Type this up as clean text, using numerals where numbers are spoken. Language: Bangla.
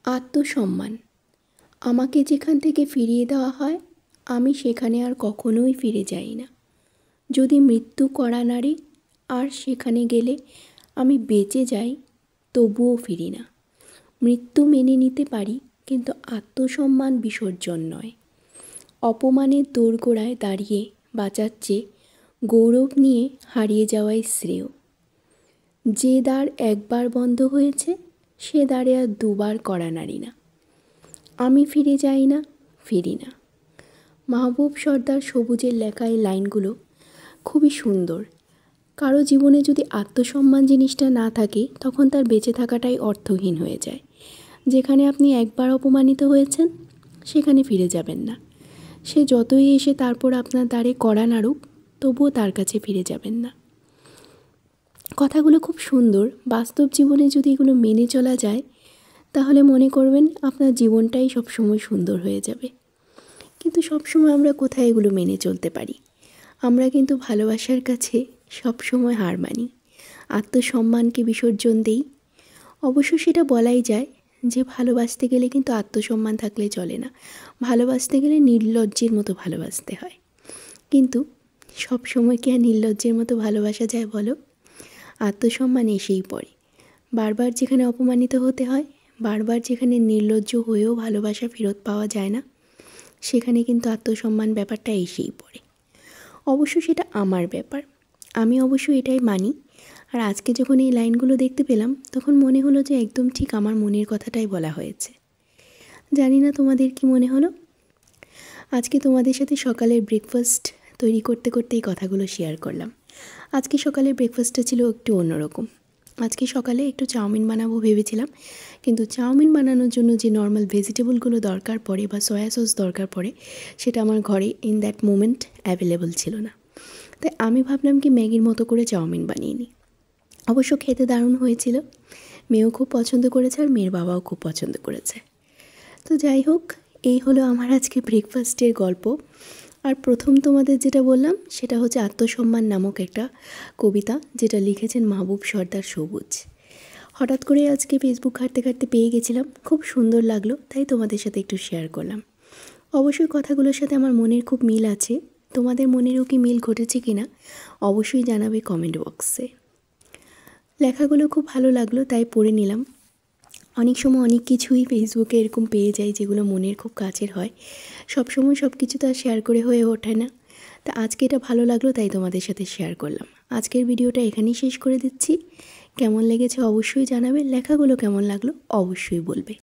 আত্মসম্মান। আমাকে যেখান থেকে ফিরিয়ে দেওয়া হয় আমি সেখানে আর কখনোই ফিরে যাই না। যদি মৃত্যু কড়া নাড়ে আর সেখানে গেলে আমি বেঁচে যাই, তবুও ফিরি না। মৃত্যু মেনে নিতে পারি, কিন্তু আত্মসম্মান বিসর্জন নয়। অপমানের দোরগোড়ায় দাঁড়িয়ে বাঁচার চেয়ে গৌরব নিয়ে হারিয়ে যাওয়াই শ্রেয়। যে দ্বার একবার বন্ধ হয়েছে সে দ্বারে আর দুবার কড়া নাড়ি না। আমি ফিরে যাই না, ফিরি না। মাহবুব সর্দার সবুজের লেখা এই লাইনগুলো খুবই সুন্দর। কারো জীবনে যদি আত্মসম্মান জিনিসটা না থাকে তখন তার বেঁচে থাকাটাই অর্থহীন হয়ে যায়। যেখানে আপনি একবার অপমানিত হয়েছেন সেখানে ফিরে যাবেন না। সে যতই এসে তারপর আপনার দ্বারে কড়া নাড়ুক, তবুও তার কাছে ফিরে যাবেন না। কথাগুলো খুব সুন্দর। বাস্তব জীবনে যদি এগুলো মেনে চলা যায় তাহলে মনে করবেন আপনার জীবনটাই সবসময় সুন্দর হয়ে যাবে। কিন্তু সবসময় আমরা কোথায় এগুলো মেনে চলতে পারি? আমরা কিন্তু ভালোবাসার কাছে সবসময় হার মানি, আত্মসম্মানকে বিসর্জন দেই। অবশ্য সেটা বলাই যায় যে ভালোবাসতে গেলে কিন্তু আত্মসম্মান থাকলে চলে না। ভালোবাসতে গেলে নির্লজ্জের মতো ভালোবাসতে হয়। কিন্তু সবসময় কি আর নির্লজ্জের মতো ভালোবাসা যায় বলো? আত্মসম্মান এসেই পড়ে। বারবার যেখানে অপমানিত হতে হয়, বারবার যেখানে নির্লজ্জ হয়েও ভালোবাসা ফেরত পাওয়া যায় না, সেখানে কিন্তু আত্মসম্মান ব্যাপারটা এসেই পড়ে। অবশ্য সেটা আমার ব্যাপার, আমি অবশ্য এটাই মানি। আর আজকে যখন এই লাইনগুলো দেখতে পেলাম তখন মনে হলো যে একদম ঠিক আমার মনের কথাটাই বলা হয়েছে। জানি না তোমাদের কি মনে হলো। আজকে তোমাদের সাথে সকালের ব্রেকফাস্ট তৈরি করতে করতে এই কথাগুলো শেয়ার করলাম। আজকে সকালের ব্রেকফাস্টটা ছিল একটু অন্যরকম। আজকে সকালে একটু চাউমিন বানাবো ভেবেছিলাম, কিন্তু চাউমিন বানানোর জন্য যে নর্মাল ভেজিটেবলগুলো দরকার পড়ে বা সয়া সস দরকার পড়ে সেটা আমার ঘরে ইন দ্যাট মোমেন্ট অ্যাভেলেবল ছিল না। তাই আমি ভাবলাম কি ম্যাগির মতো করে চাউমিন বানিয়ে নিই। অবশ্য খেতে দারুণ হয়েছিল। মেয়েও খুব পছন্দ করেছে আর মেয়ের বাবাও খুব পছন্দ করেছে। তো যাই হোক, এই হলো আমার আজকে ব্রেকফাস্টের গল্প। আর প্রথম তোমাদের যেটা বললাম সেটা হচ্ছে আত্মসম্মান নামক একটা কবিতা, যেটা লিখেছেন মাহবুব সর্দার সবুজ। হঠাৎ করে আজকে ফেসবুক ঘাঁটতে ঘাঁটতে পেয়ে গেছিলাম, খুব সুন্দর লাগলো, তাই তোমাদের সাথে একটু শেয়ার করলাম। অবশ্যই কথাগুলোর সাথে আমার মনের খুব মিল আছে। তোমাদের মনেরও কি মিল ঘটেছে কি না অবশ্যই জানাবে কমেন্ট বক্সে। লেখাগুলো খুব ভালো লাগলো তাই পড়ে নিলাম। অনেক সময় অনেক কিছুই ফেসবুকে এরকম পেয়ে যাই যেগুলো মনের খুব কাছের হয়। সবসময় সব কিছু তো আর শেয়ার করে হয়ে ওঠে না। তা আজকে এটা ভালো লাগলো তাই তোমাদের সাথে শেয়ার করলাম। আজকের ভিডিওটা এখানেই শেষ করে দিচ্ছি। কেমন লেগেছে অবশ্যই জানাবে, লেখাগুলো কেমন লাগলো অবশ্যই বলবে।